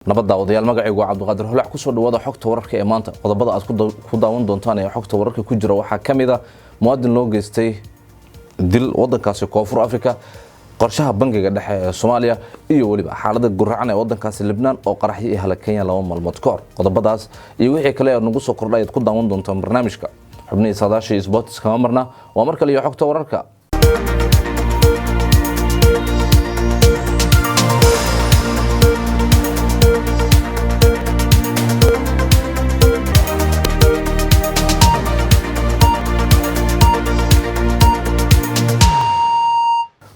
nabadda odayaal magacaygu Cabduqaadir Holac ku soo dhawaada xogta wararka ee maanta qodobada aad ku daawan doontaan ee xogta wararka ku jira waxa kamid ah muwaadin loo geystay dil wadankaasi Koonfur Afrika qorshaha bangiga dhexe ee Soomaaliya iyo waliba xaaladda gurracan ee wadankaasi Lebanon oo qaraxyo iyo halakanya laba maalmood ka hor qodobadaas iyo wixii kale ee nagu soo kordhay aad ku daawan doontaan barnaamijka xubnihi saadaashii sports kama marna waa mar kale iyo xogta wararka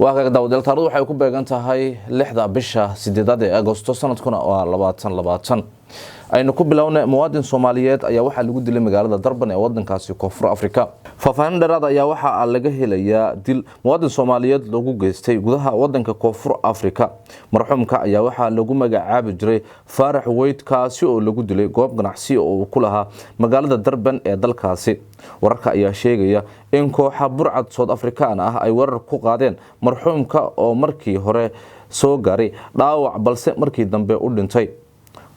waaga daawadayaal taariikhdu waxay ku beegan tahay 6da bisha 8 ee Agoosto sanadkuna waa 2020 aynu ku bilownay muwaadin Soomaaliyeed ayaa waxa lagu dilay magaalada Durban ee wadankaasi Koonfur Afrika faahfaahin dheeraad ayaa waxa laga helayaa dil muwaadin Soomaaliyeed lagu geystay gudaha wadanka Koonfur Afrika marxuumka ayaa waxa lagu magacaabi jiray Faarax Weyd kaasi oo lagu dilay goob ganacsi oo ku lahaa magaalada Durban ee dalkaasi wararka ayaa sheegaya in kooxo burcad South African ah ay warar ku qaadeen marxuumka oo markii hore soo gaaray dhaawac balse markii dambe u dhintay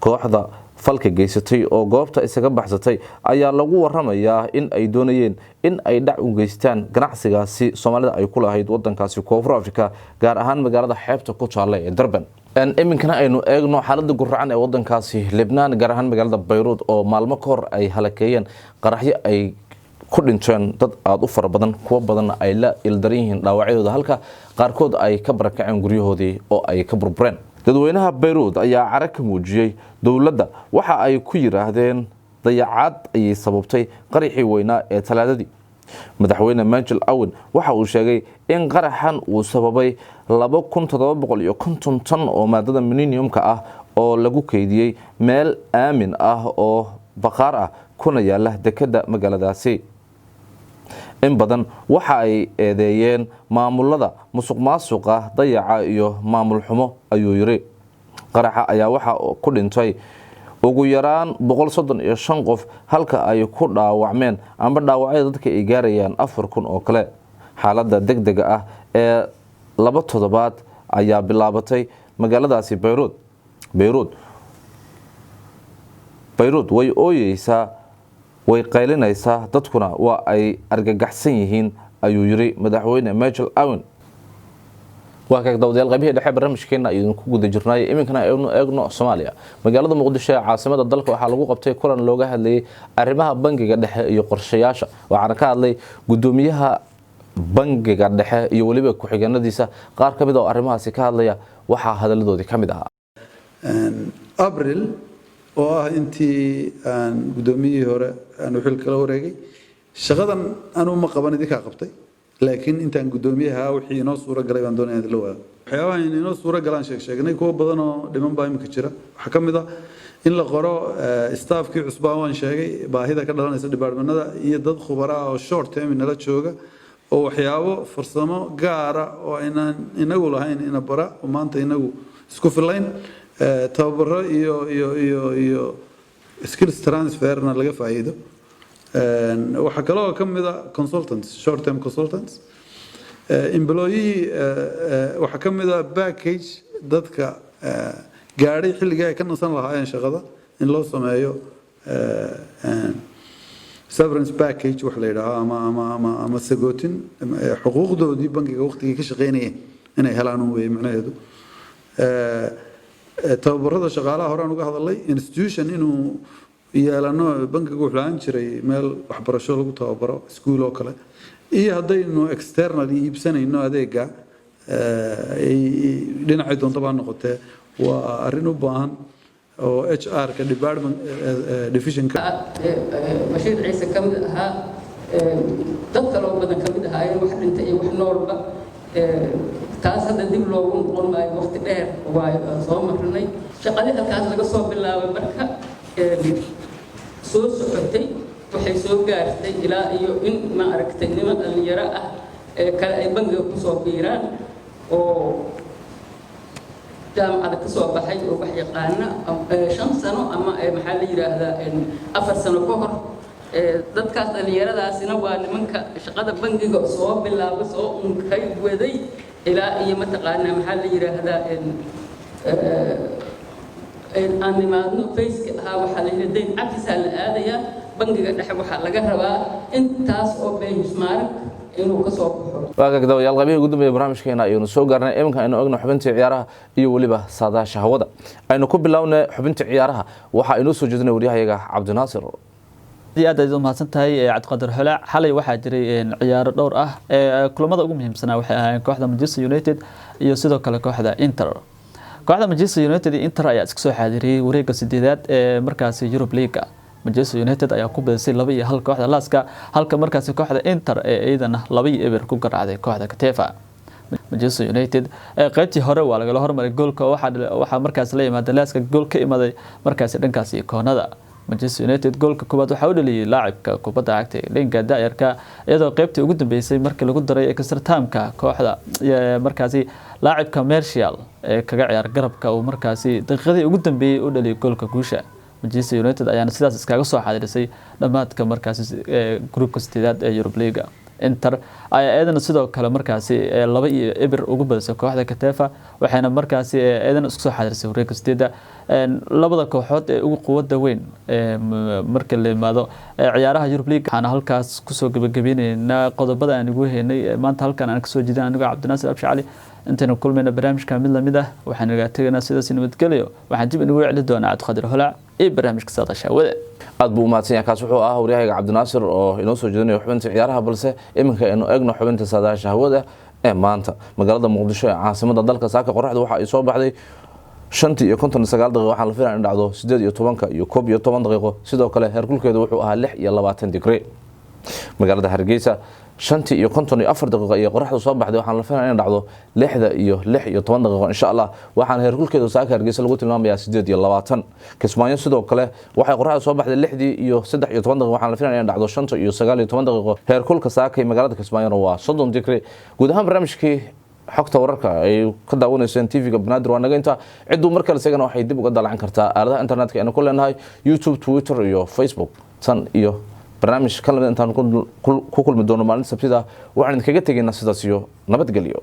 kooxda falka geysatay oo goobta isaga baxsatay ayaa lagu waramayaa in ay doonayeen in ay dhac u geystaan ganacsigaasi Soomaalida ay ku lahayd wadankaasi Koonfur Afrika gaar ahaan magaalada xeebta ku taala ee Durban iminkana aynu eegno xaaladda gurracan ee wadankaasi Lebanon gaar ahaan magaalada Beirut oo maalmo ka hor ay halakeeyeen qaraxyo ay ku dhinteen dad aad u fara badan kuwa badan ay la ildaran yihiin dhaawacyadooda halka qaarkood ay ka barakaceen guryahoodii oo ay ka burbureen dadweynaha Beirut ayaa carag ka muujiyay dawladda waxa ay ku yiraahdeen dayacaad ay sababtay qaraxii weynaa ee Talaadadii madaxweyne Michael Owen waxa uu sheegay in qaraxan uu sababay 2750 tan oo maadada millenniumka ah oo lagu keydiyay meel aamin ah oo baqaar ah kuna yaala dekada magaaladaasi in badan waxa ay eedeeyeen maamulada musuqmaasuqa dayaca iyo maamul xumo ayuu yiri qaraxa ayaa waxa ku dhintay ugu yaraan 135 qof halka ay ku dhaawacmeen amba dhaawacyada dadka ay gaarayaan 4000 oo kale xaaladda degdega ah ee 2 toddobaad ayaa bilaabatay magaaladaasi Beirut way ooyeysaa way qaylinaysaa dadkuna waa ay argagaxsan yihiin ayuu yiri madaxweyne Michael Owen waa ka dawadayaal qaybihii dhexe barnaamijkeena ayuu ku guda jirnay iminkana aynu eegno Soomaaliya magaalada Muqdisho ee caasimada dalka waxa lagu qabtay kulan looga hadlayay arrimaha bangiga dhexe iyo qorshayaasha waxaana ka hadlay gudoomiyaha bangiga dhexe iyo waliba ku xigeenadiisa qaar ka mid ah arrimahaasi ka hadlaya waxa hadaladoodii ka mid ah April oo ah intii aan gudoomiyihii hore aan wixii kala wareegay shaqadan aanu ma qaban idinka qabtay laakiin intaan gudoomiyaha wixii inoo suura galay baan doonay in la waayo waxyaabaha inoo suura galaan sheegnay kuwa badan oo dhiman baa imika jira waxa kamid ah in la qoro staffkii cusbaan waan sheegay baahida ka dhalanaysa departmentada iyo dad khubaro ah oo short term nala jooga oo waxyaabo farsamo gaar ah oo inagu lahayn ina bara oo maanta inagu isku filayn tababaro iyo skills transferna laga faa'iido waxa kale oo kamid ah consultants short term consultants employee waxa kamid ah package dadka gaaray xilliga ay ka nasan lahaayeen shaqada in loo sameeyo severance package wax la yiraahdo ama sagootin xuquuqdoodii bangiga waqtiga ka shaqeynayeen inay helaan way macnaheedu tababarada shaqaalaha hore aan uga hadalay institution inuu yeelano bangiga wuxuu laan jiray meel waxbarasho lagu tababaro school oo kale iyo hadaynu external iibsanayno adeega dhinacay doonto baa noqotee waa arrin u baahan oo HR ka department division ka Bashiir Ciise kamid ahaa dad kale oo badan kamid ahaa wax dhintay iyo wax noolba taas hadda dib loogu noqon maayo waqti dheer waa soo marnay shaqadii halkaas laga soo bilaabay marka soo socotay waxay soo gaartay ilaa iyo in ma aragtay niman dhalinyaro ah kale ay bangiga ku soo biiraan oo jaamacada ka soo baxay oo wax yaqaana 5 sano ama maxaa la yiraahdaa 4 sano ka hor dadkaas dhalinyaradaasina waa nimanka shaqada bangiga soo bilaabay soo unkay waday ilaa iyo mataqaana maxaa la yiraahdaa aan nimaadno fayska ahaa waxaa la yidhi dayn cafisaa la aadayaa bangiga dhexe waxaa laga rabaa intaas oo benchmark inuu ka soo baxo. waagagdawayaal qaybihii ugu dambeeyay barnaamijkeena ayaynu soo gaarnay iminka aynu ogno xubintii ciyaaraha iyo weliba saadaasha hawada. aynu ku bilownay xubintii ciyaaraha waxaa inoo soo jeedinay waryahayaga cabdinaasir. aad u mahadsan tahay cabdiqaadir xulaac. xalay waxaa jiray ciyaaro dhowr ah kulamada ugu muhiimsanaa waxay ahaayeen kooxda Manchester United iyo sidoo kale kooxda Inter. kooxda Manchester United iyo Inter ayaa isku soo xaadiriyay wareegga sideedaad ee markaasi Europe League. Manchester United ayaa ku badisay 2-1 kooxda Laska halka markaasi kooxda Inter ee iyadana 2-0 ku garaacday kooxda Katefa. Manchester United qaybtii hore waa laga hormaray goolka waxa markaas la yimaada Laska gool ka imaaday markaasi dhankaasi koonada. Manchester United goolka koobaad waxa uu dhaliyay laacibka kubadda cagta Linga Daayarka iyadoo qaybtii ugu dambeysay markii lagu daray extra time-ka kooxda markaasi laacibka Martial ee kaga ciyaar garabka uu markaasi daqiiqadii ugu dambeeyay u dhaliyay goolka guusha. Manchester United ayaana sidaas iskaga soo xaadirisay dhamaadka markaasi groupka sideedaad ee Europe League. Inter ayaa iyadana sidoo kale markaasi 2-0 ugu badisay kooxda Katefa waxayna markaasi iyadana isku soo xaadirisay wareegga sideeda. labada kooxood ee ugu quwadda weyn marka la yimaado ciyaaraha Europe League waxaana halkaas kusoo gabagabeynayna qodobada aan ugu heynay maanta halkan aan kasoo jeedin aniga Cabdinaasir Abshi Cali intaynu kulmayna barnaamijka mid la mid ah waxaan naga tagaynaa sidaas nabadgelyo waxaan dib inagu wicli doonaa Cabdiqaadir Xulaac ee barnaamijka saadaasha hawada. aad buu mahadsan yahay kaas wuxuu ahaa waryahayaga cabdinaasir oo inoo soo jeedinaya xubinta ciyaaraha balse iminka aynu eegno xubinta saadaasha hawada ee maanta magaalada Muqdisho ee caasimadda dalka saaka qorraxdu waxa ay soo baxday 5:59 daqiiqo waxaan la filayaa in dhacdo 8:10 iyo 11 daqiiqo sidoo kale heerkulkeedu wuxuu ahaa 6:20 digrii. magaalada Hargeysa 5:54 daqiiqo ay qorraxdu soo baxday waxaan la filayaa in dhacdo 6:10 daqiiqo insha Allah waxaan heerkulkeedu saaka Hargeysa lagu tilmaamayaa 8:20. Kismaayo sidoo kale waxay qorraxdu soo baxday 6:13 daqiiqo waxaan la filayaa in dhacdo 5:19 daqiiqo heerkulka saaka magaalada Kismaayo waa 30 digrii. guud ahaan barnaamijkii xogta wararka ay ka daawaneyseen TV-ga Banaadir waa naga inta ciduu markale isagana waxay dib uga dalacan kartaa aaladaha internetka ee ku leenahay YouTube, Twitter iyo Facebook. tan iyo barnaamij kala mid intaan ku kulmi doono maalinta Sabtida waxaan idinkaga tegaynaa sidaas iyo nabadgelyo.